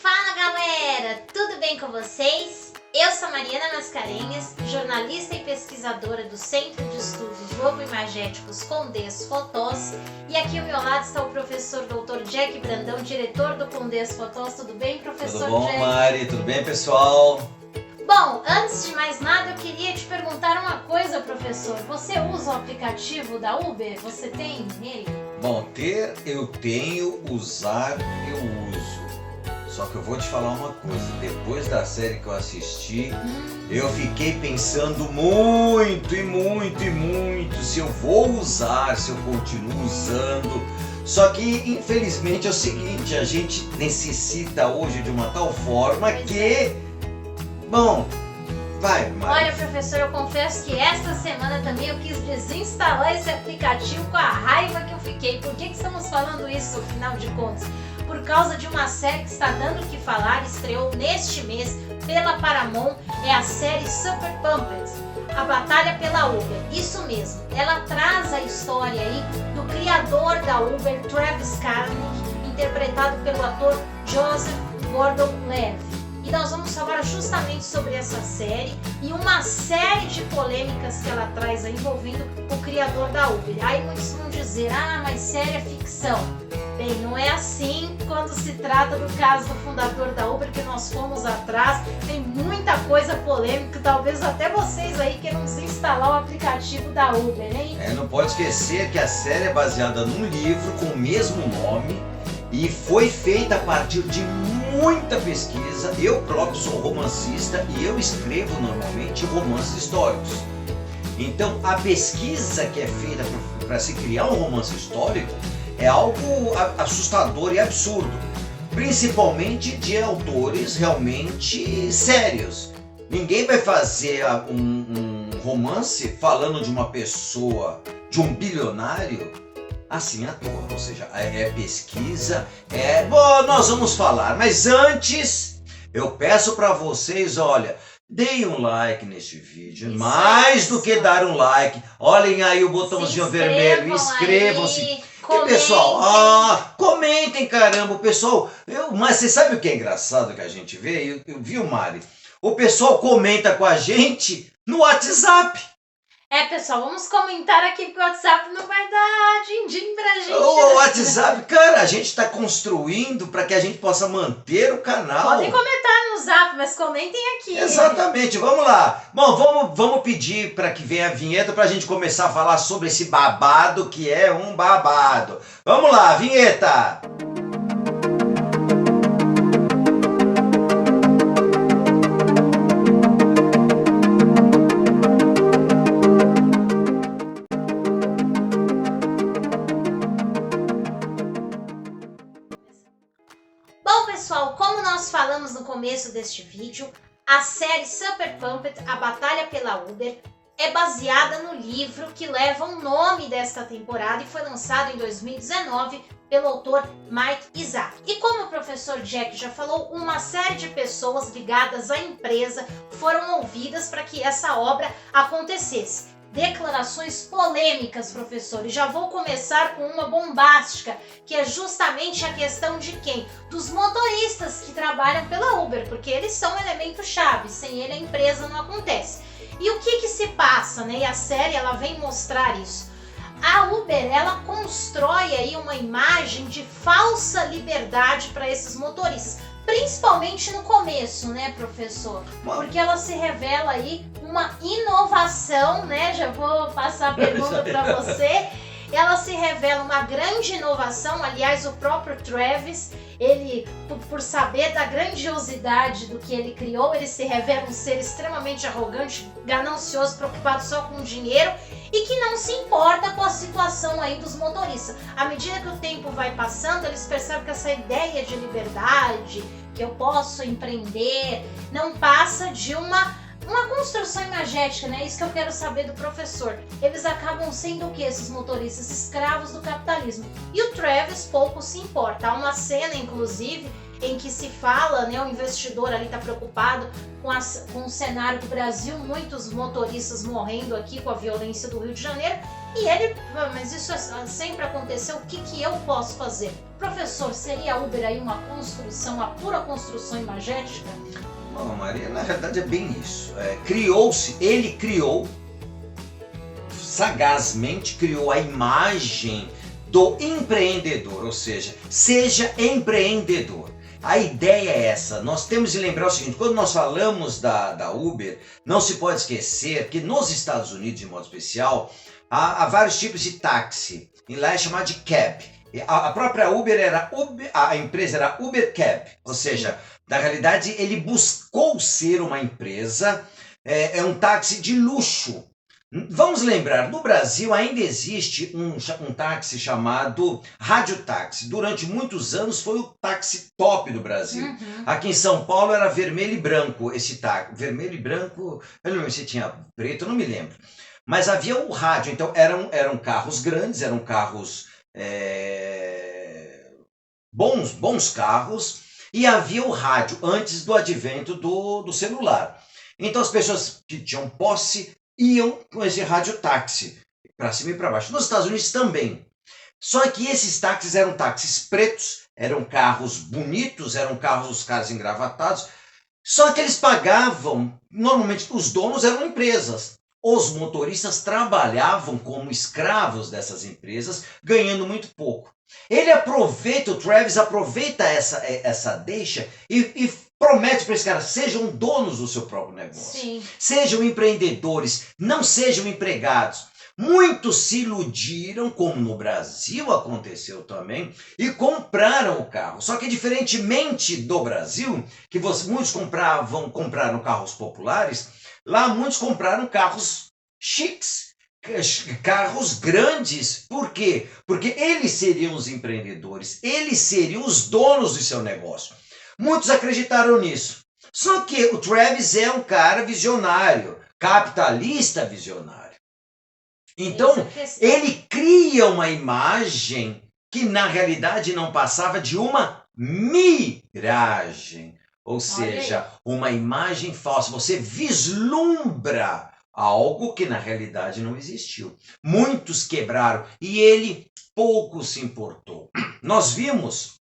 Fala galera, tudo bem com vocês? Eu sou Mariana Mascarenhas, jornalista e pesquisadora do Centro de Estudos Logoimagéticos Condés Fotós, e aqui ao meu lado está o professor Dr. Jack Brandão, diretor do Condés Fotós. Tudo bem, professor Tudo bom, Jack? Mari? Tudo bem, pessoal? Bom, antes de mais nada, eu queria te perguntar uma coisa, professor. Você usa o aplicativo da Uber? Você tem ele? Bom, eu tenho, usar eu uso. Só que eu vou te falar uma coisa, depois da série que eu assisti, eu fiquei pensando muito se eu vou usar, se eu continuo usando. Só que, infelizmente, é o seguinte, a gente necessita hoje de uma tal forma que... Bom, vai, Mari. Olha, professor, eu confesso que esta semana também eu quis desinstalar esse aplicativo com a raiva que eu fiquei. Por que estamos falando isso, afinal de contas? Por causa de uma série que está dando o que falar, estreou neste mês pela Paramount, é a série Super Pumped, A Batalha pela Uber. Isso mesmo, ela traz a história aí do criador da Uber, Travis Kalanick, interpretado pelo ator Joseph Gordon-Levitt. E nós vamos falar justamente sobre essa série e uma série de polêmicas que ela traz aí envolvendo o criador da Uber. Aí muitos vão dizer, mas série é ficção. Bem, não é assim quando se trata do caso do fundador da Uber, que nós fomos atrás. Tem muita coisa polêmica, talvez até vocês aí queiram desinstalar o aplicativo da Uber, hein? Não pode esquecer que a série é baseada num livro com o mesmo nome e foi feita a partir de muita pesquisa. Eu próprio sou romancista e eu escrevo normalmente romances históricos. Então a pesquisa que é feita para se criar um romance histórico é algo assustador e absurdo, principalmente de autores realmente sérios. Ninguém vai fazer um romance falando de uma pessoa, de um bilionário, assim à toa, ou seja, é pesquisa, Bom, nós vamos falar, mas antes eu peço para vocês, olha, deem um like neste vídeo, mais do que dar um like, olhem aí o botãozinho vermelho, inscrevam-se. E pessoal, comentem, caramba, o pessoal, mas você sabe o que é engraçado que a gente vê? Viu, Mari? O pessoal comenta com a gente no WhatsApp. Pessoal, vamos comentar aqui porque o WhatsApp não vai dar din-din pra gente. O WhatsApp, cara, a gente está construindo para que a gente possa manter o canal. Podem comentar no Zap, mas comentem aqui. Exatamente, vamos lá. Bom, vamos pedir para que venha a vinheta para a gente começar a falar sobre esse babado que é um babado. Vamos lá, vinheta! Pessoal, como nós falamos no começo deste vídeo, a série Super Pumped, A Batalha pela Uber, é baseada no livro que leva o nome desta temporada e foi lançado em 2019 pelo autor Mike Isaac. E como o professor Jack já falou, uma série de pessoas ligadas à empresa foram ouvidas para que essa obra acontecesse. Declarações polêmicas, professor, e já vou começar com uma bombástica, que é justamente a questão de quem? Dos motoristas que trabalham pela Uber, porque eles são elemento-chave, sem ele a empresa não acontece. E o que se passa, né? E a série ela vem mostrar isso. A Uber, ela constrói aí uma imagem de falsa liberdade para esses motoristas, principalmente no começo, né, professor? Porque ela se revela aí uma inovação, né? Já vou passar a pergunta para você. Ela se revela uma grande inovação, aliás, o próprio Travis, ele, por saber da grandiosidade do que ele criou, ele se revela um ser extremamente arrogante, ganancioso, preocupado só com dinheiro e que não se importa com a situação aí dos motoristas. À medida que o tempo vai passando, eles percebem que essa ideia de liberdade, que eu posso empreender, não passa de uma construção imagética, né? Isso que eu quero saber do professor. Eles acabam sendo o que, esses motoristas? Escravos do capitalismo. E o Travis pouco se importa. Há uma cena, inclusive, em que se fala, né? O investidor ali está preocupado com o cenário do Brasil, muitos motoristas morrendo aqui com a violência do Rio de Janeiro. E ele, mas isso sempre aconteceu, o que eu posso fazer? Professor, seria a Uber aí uma construção, uma pura construção imagética? Bom, Maria, na verdade é bem isso. Ele criou, sagazmente criou a imagem do empreendedor, ou seja empreendedor. A ideia é essa, nós temos de lembrar o seguinte, quando nós falamos da Uber, não se pode esquecer que nos Estados Unidos, de modo especial, há vários tipos de táxi, e lá é chamado de cab. A própria Uber a empresa era Uber Cab, ou seja, na realidade ele buscou ser uma empresa, é um táxi de luxo. Vamos lembrar, no Brasil ainda existe um táxi chamado radiotáxi. Durante muitos anos foi o táxi top do Brasil. Uhum. Aqui em São Paulo era vermelho e branco esse táxi. Vermelho e branco, eu não lembro se tinha preto, eu não me lembro. Mas havia o rádio, então eram carros grandes, eram carros bons carros, e havia o rádio antes do advento do celular. Então as pessoas que tinham posse iam com esse radiotáxi para cima e para baixo. Nos Estados Unidos também. Só que esses táxis eram táxis pretos, eram carros bonitos, eram carros, os caras engravatados. Só que eles pagavam, normalmente os donos eram empresas. Os motoristas trabalhavam como escravos dessas empresas, ganhando muito pouco. O Travis aproveita essa deixa e promete para esse cara, sejam donos do seu próprio negócio. Sim. Sejam empreendedores, não sejam empregados. Muitos se iludiram, como no Brasil aconteceu também, e compraram o carro. Só que diferentemente do Brasil, que muitos compraram carros populares, lá muitos compraram carros chiques, carros grandes. Por quê? Porque eles seriam os empreendedores, eles seriam os donos do seu negócio. Muitos acreditaram nisso. Só que o Travis é um cara visionário, capitalista visionário. Então, ele cria uma imagem que na realidade não passava de uma miragem. Ou seja, uma imagem falsa. Você vislumbra algo que na realidade não existiu. Muitos quebraram e ele pouco se importou. Nós vimos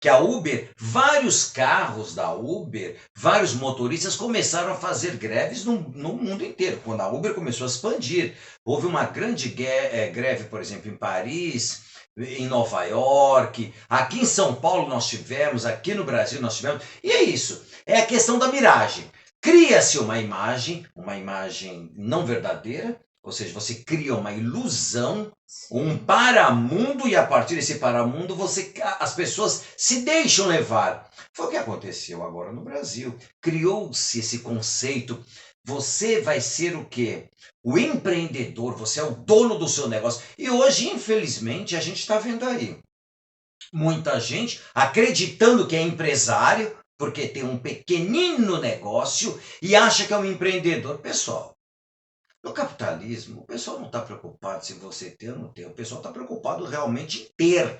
que a Uber, vários carros da Uber, vários motoristas começaram a fazer greves no mundo inteiro. Quando a Uber começou a expandir, houve uma grande greve, por exemplo, em Paris, em Nova York, aqui em São Paulo nós tivemos, aqui no Brasil nós tivemos. E é isso, é a questão da miragem. Cria-se uma imagem não verdadeira, ou seja, você cria uma ilusão, um paramundo, e a partir desse paramundo as pessoas se deixam levar. Foi o que aconteceu agora no Brasil. Criou-se esse conceito. Você vai ser o quê? O empreendedor, você é o dono do seu negócio. E hoje, infelizmente, a gente está vendo aí muita gente acreditando que é empresário, porque tem um pequenino negócio e acha que é um empreendedor. Pessoal, no capitalismo, o pessoal não está preocupado se você tem ou não tem. O pessoal está preocupado realmente em ter.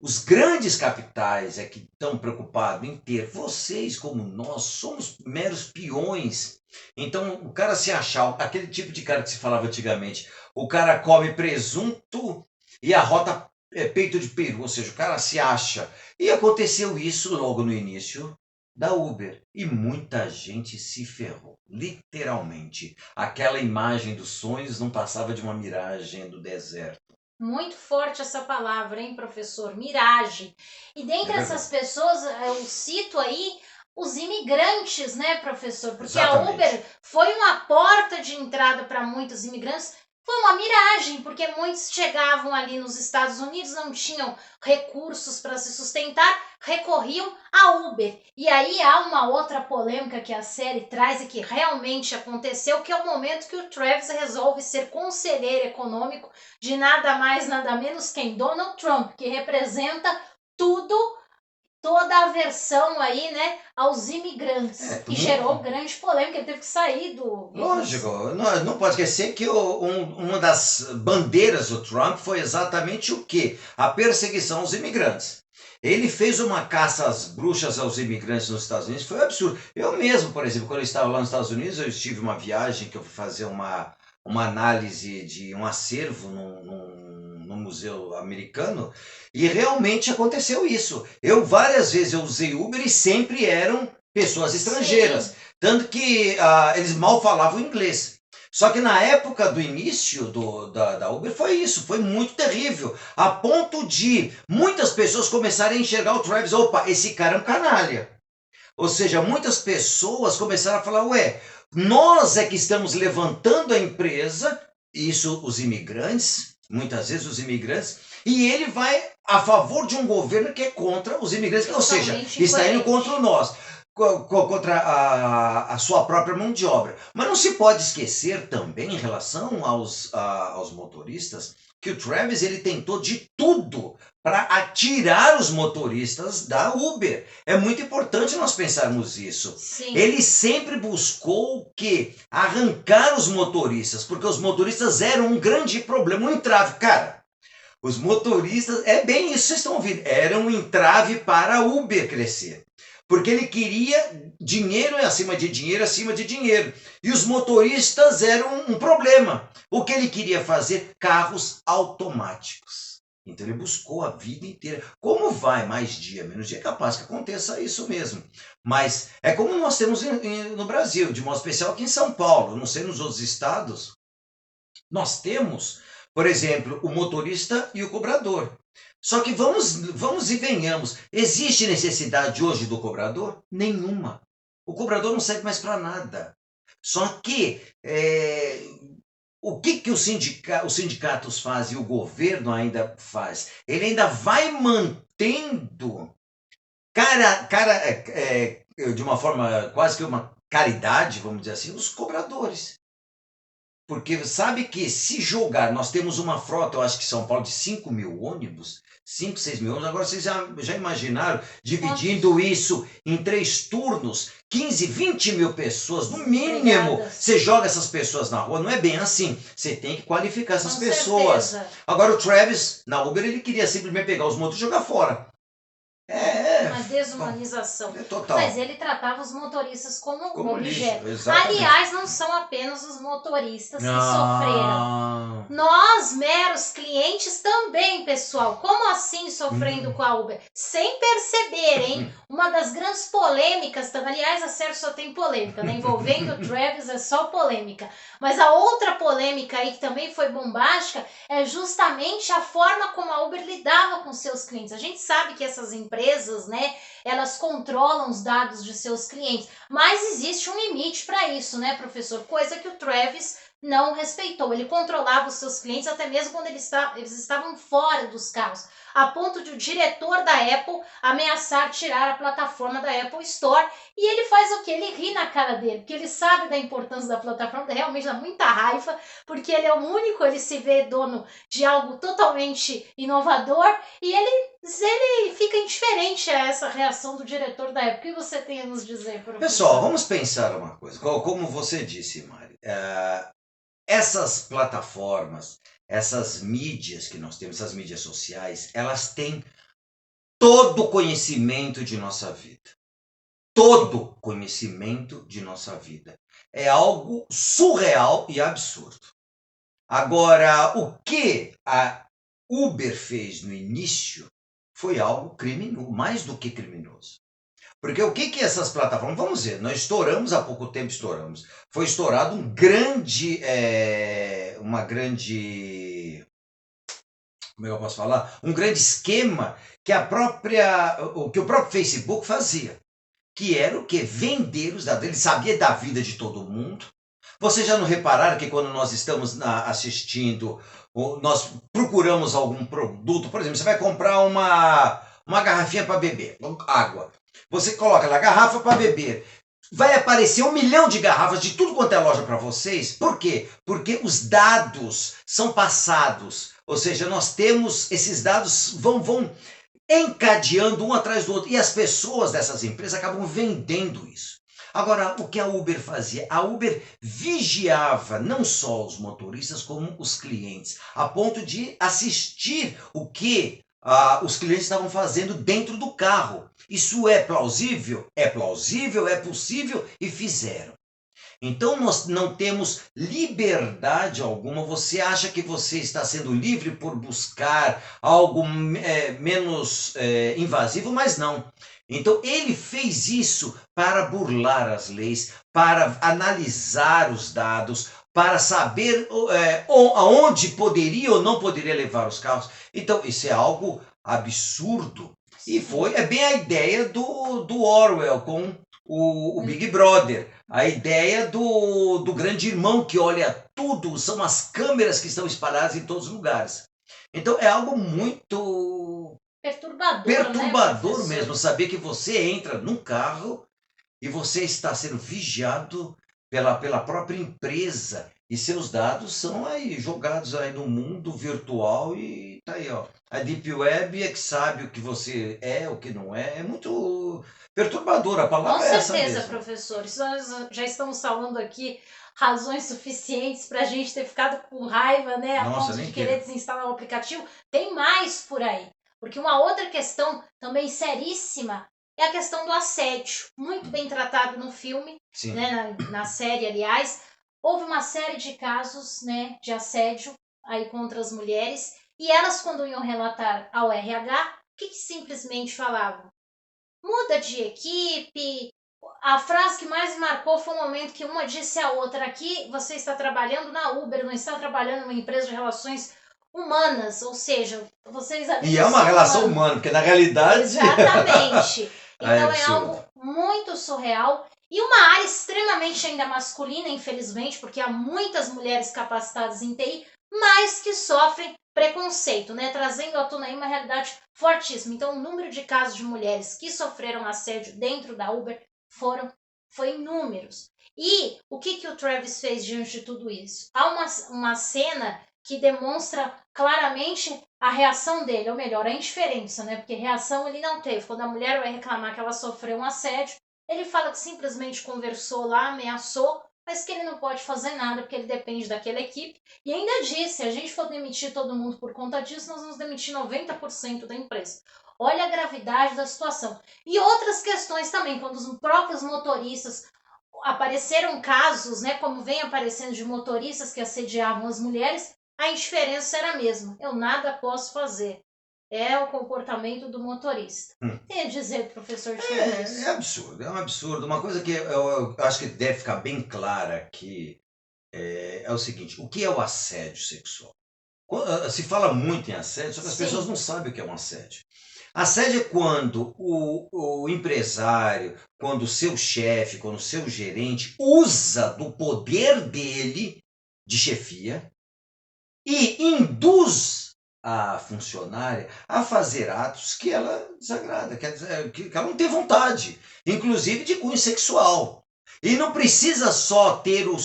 Os grandes capitais é que estão preocupados em ter. Vocês, como nós, somos meros peões. Então, o cara se achar, aquele tipo de cara que se falava antigamente, o cara come presunto e arrota peito de peru, ou seja, o cara se acha. E aconteceu isso logo no início da Uber. E muita gente se ferrou, literalmente. Aquela imagem dos sonhos não passava de uma miragem do deserto. Muito forte essa palavra, hein, professor? Miragem. E dentre essas pessoas, eu cito aí os imigrantes, né, professor? Porque exatamente. A Uber foi uma porta de entrada para muitos imigrantes. Foi uma miragem, porque muitos chegavam ali nos Estados Unidos, não tinham recursos para se sustentar, recorriam à Uber. E aí há uma outra polêmica que a série traz e que realmente aconteceu, que é o momento que o Travis resolve ser conselheiro econômico de nada mais, nada menos que Donald Trump, que representa toda a aversão aí, né, aos imigrantes, que gerou grande polêmica, ele teve que sair do... Lógico, não pode esquecer que uma das bandeiras do Trump foi exatamente o quê? A perseguição aos imigrantes. Ele fez uma caça às bruxas aos imigrantes nos Estados Unidos, foi um absurdo. Eu mesmo, por exemplo, quando eu estava lá nos Estados Unidos, eu tive uma viagem que eu fui fazer uma uma análise de um acervo num museu americano, e realmente aconteceu isso. Várias vezes eu usei Uber e sempre eram pessoas estrangeiras. Sim. Tanto que eles mal falavam inglês. Só que na época do início da Uber foi isso, foi muito terrível. A ponto de muitas pessoas começarem a enxergar o Travis, opa, esse cara é um canalha. Ou seja, muitas pessoas começaram a falar, ué, nós é que estamos levantando a empresa, isso os imigrantes, muitas vezes os imigrantes, e ele vai a favor de um governo que é contra os imigrantes, ou seja, Totalmente está indo incoerente. contra nós, contra a sua própria mão de obra. Mas não se pode esquecer também, em relação aos motoristas, que o Travis ele tentou de tudo para atirar os motoristas da Uber. É muito importante nós pensarmos isso. Sim. Ele sempre buscou o quê? Arrancar os motoristas, porque os motoristas eram um grande problema, um entrave. Cara, os motoristas, é bem isso que vocês estão ouvindo, eram um entrave para a Uber crescer. Porque ele queria dinheiro acima de dinheiro, acima de dinheiro. E os motoristas eram um problema. O que ele queria fazer? Carros automáticos. Então ele buscou a vida inteira. Como vai mais dia, menos dia, é capaz que aconteça isso mesmo. Mas é como nós temos no Brasil, de modo especial aqui em São Paulo. Não sei nos outros estados. Nós temos, por exemplo, o motorista e o cobrador. Só que vamos e venhamos. Existe necessidade hoje do cobrador? Nenhuma. O cobrador não serve mais para nada. Só que o que os sindicatos fazem e o governo ainda faz? Ele ainda vai mantendo, de uma forma quase que uma caridade, vamos dizer assim, os cobradores. Porque sabe que se jogar, nós temos uma frota, eu acho que São Paulo, de 5 mil ônibus, 5, 6 mil ônibus, agora vocês já imaginaram, dividindo isso em 3 turnos, 15, 20 mil pessoas, no mínimo, você joga essas pessoas na rua, não é bem assim, você tem que qualificar essas pessoas. Certeza. Agora o Travis, na Uber, ele queria simplesmente pegar os motos e jogar fora. Uma desumanização. É total. Mas ele tratava os motoristas como objeto. Lixo, exatamente. Aliás, não são apenas os motoristas que sofreram. Nós, meros clientes, também, pessoal. Como assim sofrendo com a Uber? Sem perceber, hein? Uma das grandes polêmicas, aliás, a série só tem polêmica, né? Envolvendo o Travis é só polêmica. Mas a outra polêmica aí que também foi bombástica é justamente a forma como a Uber lidava com seus clientes. A gente sabe que essas empresas, né, elas controlam os dados de seus clientes, mas existe um limite para isso, né, professor? Coisa que o Travis não respeitou. Ele controlava os seus clientes até mesmo quando eles estavam fora dos carros, a ponto de o diretor da Apple ameaçar tirar a plataforma da Apple Store. E ele faz o quê? Ele ri na cara dele, porque ele sabe da importância da plataforma, realmente dá muita raiva, porque ele é o único, ele se vê dono de algo totalmente inovador, e ele fica indiferente a essa reação do diretor da Apple. O que você tem a nos dizer, professor? Pessoal, vamos pensar uma coisa. Como você disse, Mari, essas plataformas, essas mídias que nós temos, essas mídias sociais, elas têm todo o conhecimento de nossa vida. Todo conhecimento de nossa vida. É algo surreal e absurdo. Agora, o que a Uber fez no início foi algo criminoso, mais do que criminoso. Porque o que essas plataformas... Vamos ver, nós estouramos, há pouco tempo estouramos. Foi estourado uma grande... Como é que eu posso falar? Um grande esquema que o próprio Facebook fazia. Que era o quê? Vender os dados. Ele sabia da vida de todo mundo. Vocês já não repararam que quando nós estamos assistindo, nós procuramos algum produto, por exemplo, você vai comprar uma garrafinha para beber, água. Você coloca lá, garrafa para beber. Vai aparecer 1 milhão de garrafas de tudo quanto é loja para vocês. Por quê? Porque os dados são passados. Ou seja, nós temos esses dados, vão encadeando um atrás do outro. E as pessoas dessas empresas acabam vendendo isso. Agora, o que a Uber fazia? A Uber vigiava não só os motoristas, como os clientes, a ponto de assistir o que os clientes estavam fazendo dentro do carro. Isso é plausível? É plausível, é possível, e fizeram. Então nós não temos liberdade alguma. Você acha que você está sendo livre por buscar algo menos invasivo, mas não. Então ele fez isso para burlar as leis, para analisar os dados, para saber aonde poderia ou não poderia levar os carros. Então isso é algo absurdo. E é bem a ideia do Orwell com o Big Brother. A ideia do grande irmão que olha tudo, são as câmeras que estão espalhadas em todos os lugares. Então é algo muito perturbador, né, mesmo, saber que você entra num carro e você está sendo vigiado pela própria empresa e seus dados são aí jogados aí no mundo virtual e tá aí, ó. A Deep Web é que sabe o que você é, o que não é. É muito perturbador, a palavra é essa mesmo. Com certeza, professores. Nós já estamos falando aqui razões suficientes para a gente ter ficado com raiva, né? A ponto de querer desinstalar o aplicativo. Tem mais por aí. Porque uma outra questão também seríssima é a questão do assédio. Muito bem tratado no filme, né? Na série, aliás. Houve uma série de casos, né, de assédio aí contra as mulheres. E elas, quando iam relatar ao RH, o que simplesmente falavam? Muda de equipe. A frase que mais me marcou foi o momento que uma disse à outra: aqui você está trabalhando na Uber, não está trabalhando numa empresa de relações humanas, ou seja, vocês... E é uma relação humana, porque na realidade... Exatamente. Então é algo muito surreal. E uma área extremamente ainda masculina, infelizmente, porque há muitas mulheres capacitadas em TI, mas que sofrem preconceito, né? Trazendo à tona aí uma realidade fortíssima. Então, o número de casos de mulheres que sofreram assédio dentro da Uber foi inúmeros. E o que o Travis fez diante de tudo isso? Há uma cena que demonstra claramente a reação dele, ou melhor, a indiferença, né? Porque reação ele não teve. Quando a mulher vai reclamar que ela sofreu um assédio, ele fala que simplesmente conversou lá, ameaçou, mas que ele não pode fazer nada porque ele depende daquela equipe. E ainda disse, se a gente for demitir todo mundo por conta disso, nós vamos demitir 90% da empresa. Olha a gravidade da situação. E outras questões também, quando os próprios motoristas apareceram casos, né, como vem aparecendo de motoristas que assediavam as mulheres, a indiferença era a mesma. Eu nada posso fazer. É o comportamento do motorista. Tem a dizer, professor? É absurdo, é um absurdo. Uma coisa que eu acho que deve ficar bem clara aqui é o seguinte: o que é o assédio sexual? Se fala muito em assédio, só que as pessoas não sabem o que é um assédio. Assédio é quando o empresário, quando o seu chefe, quando o seu gerente usa do poder dele de chefia e induz a funcionária a fazer atos que ela desagrada, quer dizer, que ela não tem vontade, inclusive de cunho sexual. E não precisa só ter o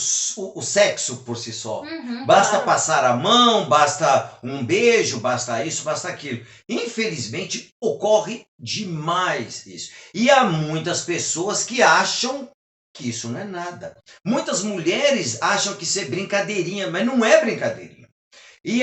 sexo por si só. Basta passar a mão, basta um beijo, basta isso, basta aquilo. Infelizmente, ocorre demais isso. E há muitas pessoas que acham que isso não é nada. Muitas mulheres acham que isso é brincadeirinha, mas não é brincadeirinha. E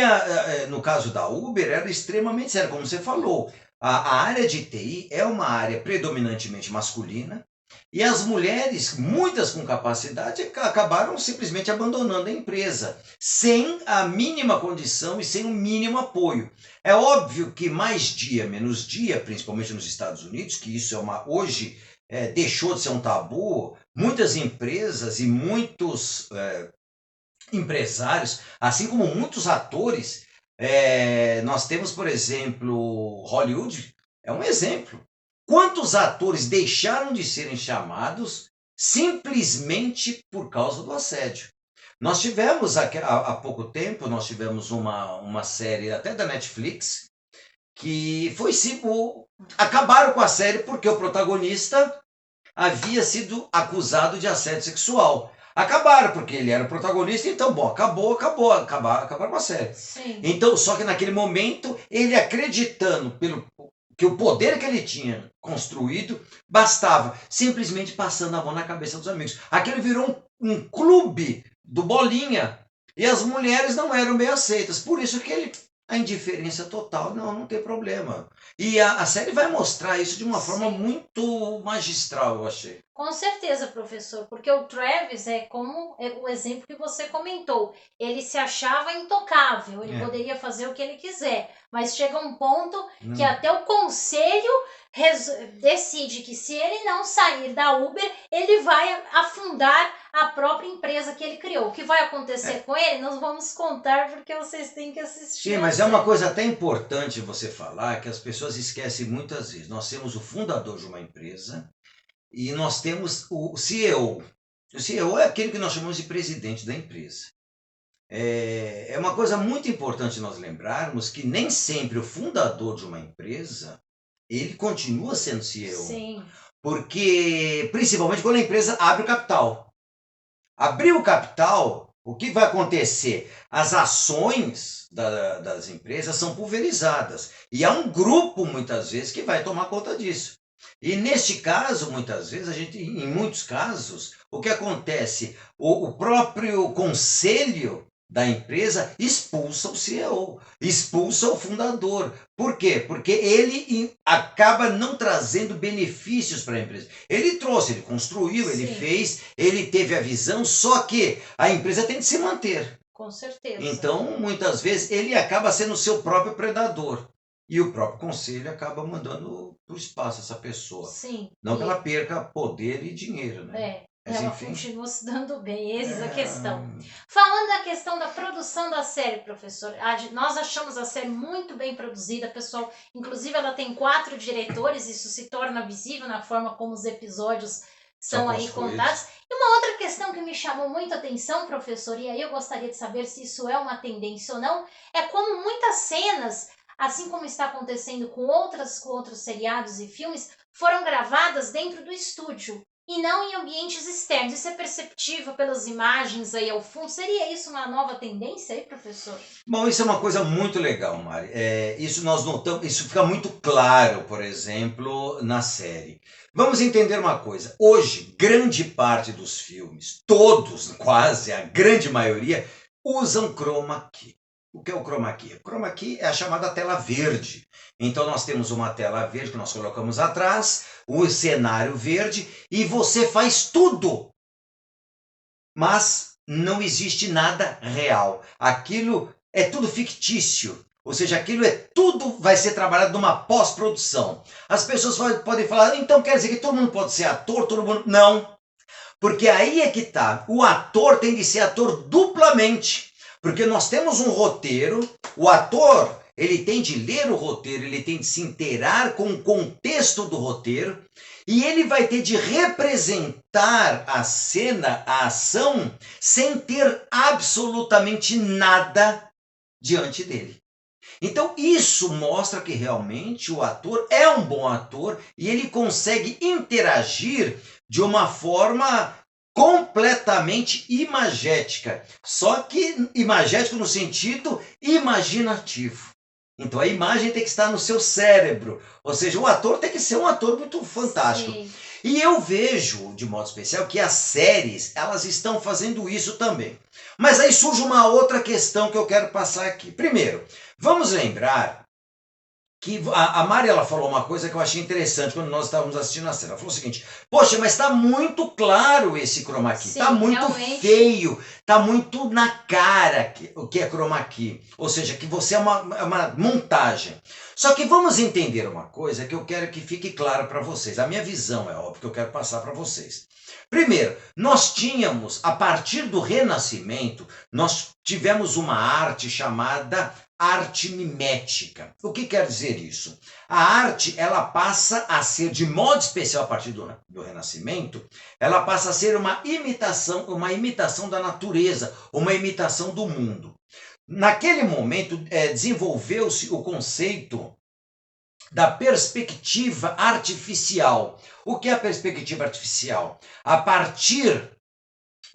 no caso da Uber, era extremamente sério, como você falou. A área de TI é uma área predominantemente masculina e as mulheres, muitas com capacidade, acabaram simplesmente abandonando a empresa, sem a mínima condição e sem o mínimo apoio. É óbvio que mais dia, menos dia, principalmente nos Estados Unidos, que isso hoje deixou de ser um tabu, muitas empresas e muitos... empresários, assim como muitos atores, nós temos, por exemplo, Hollywood, é um exemplo. Quantos atores deixaram de serem chamados simplesmente por causa do assédio? Nós tivemos, há pouco tempo, nós tivemos uma série até da Netflix, que foi acabaram com a série porque o protagonista havia sido acusado de assédio sexual. Acabaram, porque ele era o protagonista, então, bom, acabaram com a série. Então, só que naquele momento, ele acreditando que o poder que ele tinha construído bastava, simplesmente passando a mão na cabeça dos amigos. Aquilo virou um clube do Bolinha, e as mulheres não eram bem aceitas, por isso que a indiferença total, não tem problema. E a série vai mostrar isso de uma forma muito magistral, eu achei. Com certeza, professor, porque o Travis é como o exemplo que você comentou. Ele se achava intocável, ele poderia fazer o que ele quiser, mas chega um ponto que até o conselho decide que se ele não sair da Uber, ele vai afundar a própria empresa que ele criou. O que vai acontecer com ele, nós vamos contar porque vocês têm que assistir. Sim, mas é uma coisa até importante você falar que as pessoas esquecem muitas vezes. Nós temos o fundador de uma empresa e nós temos o CEO. O CEO é aquele que nós chamamos de presidente da empresa. É uma coisa muito importante nós lembrarmos que nem sempre o fundador de uma empresa, ele continua sendo CEO. Sim. Porque, principalmente quando a empresa abre o capital. Abrir o capital, o que vai acontecer? As ações das empresas são pulverizadas. E há um grupo, muitas vezes, que vai tomar conta disso. E neste caso, muitas vezes, em muitos casos, o que acontece? O próprio conselho da empresa expulsa o CEO, expulsa o fundador. Por quê? Porque ele acaba não trazendo benefícios para a empresa. Ele trouxe, ele construiu, ele fez, ele teve a visão, só que a empresa tem de se manter. Com certeza. Então, muitas vezes, ele acaba sendo o seu próprio predador. E o próprio conselho acaba mandando para o espaço essa pessoa. Sim. Não que ela perca poder e dinheiro, né? Mas, ela continua se dando bem, essa é a questão. Falando da questão da produção da série, professor, nós achamos a série muito bem produzida, pessoal. Inclusive, ela tem 4 diretores, isso se torna visível na forma como os episódios são aí contados. E uma outra questão que me chamou muita atenção, professor, e aí eu gostaria de saber se isso é uma tendência ou não, é como muitas cenas, assim como está acontecendo com outros seriados e filmes, foram gravadas dentro do estúdio e não em ambientes externos. Isso é perceptível pelas imagens aí ao fundo? Seria isso uma nova tendência aí, professor? Bom, isso é uma coisa muito legal, Mari. Isso nós notamos, isso fica muito claro, por exemplo, na série. Vamos entender uma coisa. Hoje, grande parte dos filmes, todos, quase a grande maioria, usam chroma key. O que é o chroma key? O chroma key é a chamada tela verde. Então nós temos uma tela verde que nós colocamos atrás, o cenário verde, e você faz tudo. Mas não existe nada real. Aquilo é tudo fictício. Ou seja, tudo vai ser trabalhado numa pós-produção. As pessoas podem falar, então quer dizer que todo mundo pode ser ator, todo mundo... Não. Porque aí é que está. O ator tem de ser ator duplamente. Porque nós temos um roteiro, o ator, ele tem de ler o roteiro, ele tem de se inteirar com o contexto do roteiro, e ele vai ter de representar a cena, a ação, sem ter absolutamente nada diante dele. Então isso mostra que realmente o ator é um bom ator e ele consegue interagir de uma forma completamente imagética, só que imagético no sentido imaginativo. Então a imagem tem que estar no seu cérebro, ou seja, o ator tem que ser um ator muito fantástico. Sim. E eu vejo, de modo especial, que as séries, elas estão fazendo isso também. Mas aí surge uma outra questão que eu quero passar aqui. Primeiro, vamos lembrar que a Mari, ela falou uma coisa que eu achei interessante quando nós estávamos assistindo a série. Ela falou o seguinte, poxa, mas está muito claro esse chroma key, está muito realmente feio, está muito na cara o que é chroma key. Ou seja, que você é uma montagem. Só que vamos entender uma coisa que eu quero que fique claro para vocês. A minha visão, é óbvio, que eu quero passar para vocês. Primeiro, nós tínhamos, a partir do Renascimento, nós tivemos uma arte chamada arte mimética. O que quer dizer isso? A arte, ela passa a ser, de modo especial a partir do Renascimento, ela passa a ser uma imitação da natureza, uma imitação do mundo. Naquele momento, desenvolveu-se o conceito da perspectiva artificial. O que é a perspectiva artificial? A partir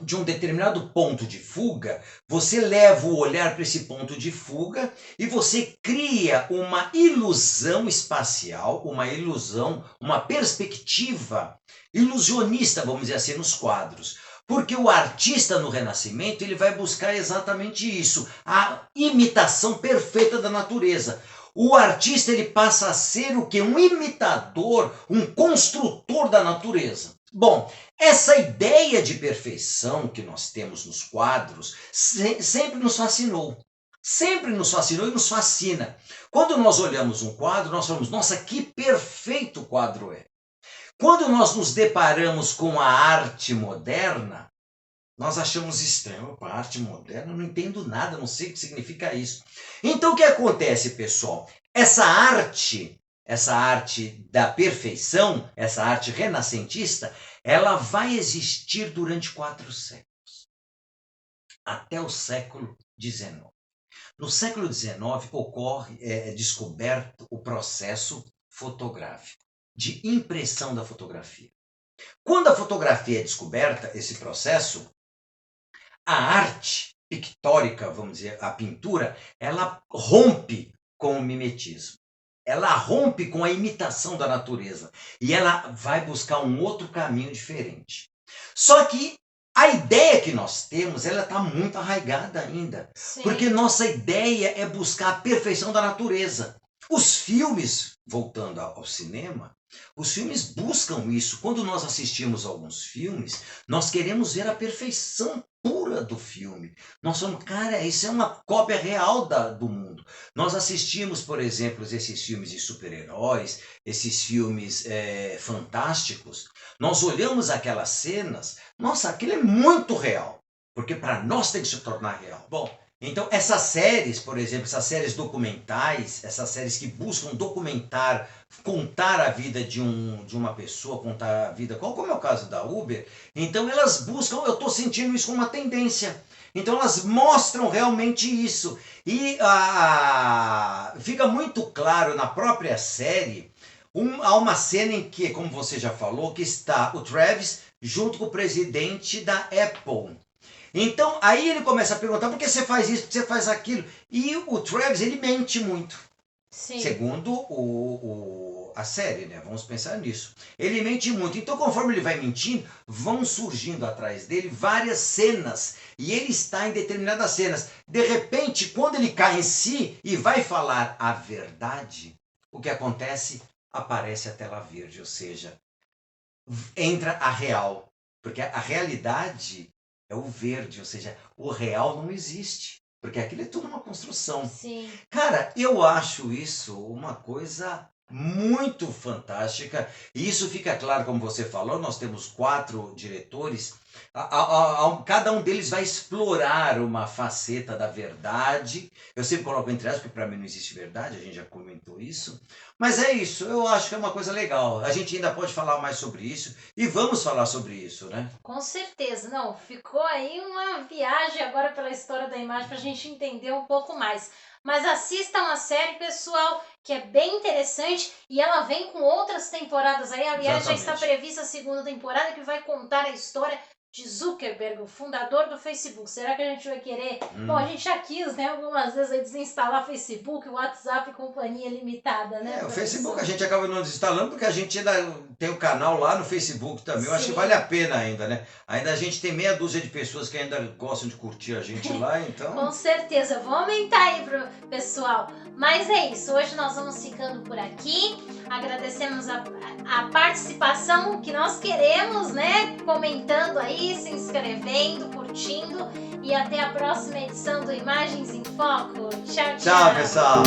de um determinado ponto de fuga, você leva o olhar para esse ponto de fuga e você cria uma ilusão espacial, uma ilusão, uma perspectiva ilusionista, vamos dizer assim, nos quadros. Porque o artista no Renascimento, ele vai buscar exatamente isso, a imitação perfeita da natureza. O artista, ele passa a ser o quê? Um imitador, um construtor da natureza. Bom, essa ideia de perfeição que nós temos nos quadros sempre nos fascinou. Sempre nos fascinou e nos fascina. Quando nós olhamos um quadro, nós falamos, nossa, que perfeito o quadro é. Quando nós nos deparamos com a arte moderna, nós achamos estranho. Opa, arte moderna, eu não entendo nada, não sei o que significa isso. Então o que acontece, pessoal? Essa arte da perfeição, essa arte renascentista, ela vai existir durante 4 séculos. Até o século XIX. No século XIX é descoberto o processo fotográfico, de impressão da fotografia. Quando a fotografia é descoberta, esse processo, a arte pictórica, vamos dizer, a pintura, ela rompe com o mimetismo. Ela rompe com a imitação da natureza. E ela vai buscar um outro caminho diferente. Só que a ideia que nós temos, ela está muito arraigada ainda. Sim. Porque nossa ideia é buscar a perfeição da natureza. Os filmes, voltando ao cinema, os filmes buscam isso. Quando nós assistimos a alguns filmes, nós queremos ver a perfeição pura do filme. Nós falamos, cara, isso é uma cópia real do mundo. Nós assistimos, por exemplo, esses filmes de super-heróis, esses filmes fantásticos. Nós olhamos aquelas cenas, nossa, aquilo é muito real. Porque para nós tem que se tornar real. Bom, então essas séries, por exemplo, essas séries documentais, essas séries que buscam documentar, contar a vida de uma pessoa, contar a vida, como é o caso da Uber, então elas buscam, eu estou sentindo isso como uma tendência. Então elas mostram realmente isso. E fica muito claro na própria série, há uma cena em que, como você já falou, que está o Travis junto com o presidente da Apple. Então, aí ele começa a perguntar, por que você faz isso, por que você faz aquilo? E o Travis, ele mente muito. Sim. Segundo a série, né? Vamos pensar nisso. Ele mente muito. Então, conforme ele vai mentindo, vão surgindo atrás dele várias cenas. E ele está em determinadas cenas. De repente, quando ele cai em si e vai falar a verdade, o que acontece? Aparece a tela verde, ou seja, entra a real. Porque a realidade é o verde, ou seja, o real não existe. Porque aquilo é tudo uma construção. Sim. Cara, eu acho isso uma coisa muito fantástica. E isso fica claro, como você falou, nós temos 4 diretores. Cada um deles vai explorar uma faceta da verdade. Eu sempre coloco entre aspas, porque para mim não existe verdade, a gente já comentou isso. Mas é isso, eu acho que é uma coisa legal. A gente ainda pode falar mais sobre isso e vamos falar sobre isso, né? Com certeza. Não, ficou aí uma viagem agora pela história da imagem para a gente entender um pouco mais. Mas assistam a série, pessoal, que é bem interessante e ela vem com outras temporadas aí. Aliás, já está prevista a 2ª temporada que vai contar a história de Zuckerberg, o fundador do Facebook. Será que a gente vai querer... Bom, a gente já quis, né, algumas vezes aí desinstalar Facebook, WhatsApp e companhia limitada, né? O Facebook a gente acaba não desinstalando porque a gente ainda tem o canal lá no Facebook também. Eu acho que vale a pena ainda, né? Ainda a gente tem meia dúzia de pessoas que ainda gostam de curtir a gente lá, então... Com certeza, vou aumentar aí pro pessoal. Mas é isso, hoje nós vamos ficando por aqui. Agradecemos a participação que nós queremos, né? Comentando aí, se inscrevendo, curtindo. E até a próxima edição do Imagens em Foco. Tchau, tchau. Tchau, pessoal.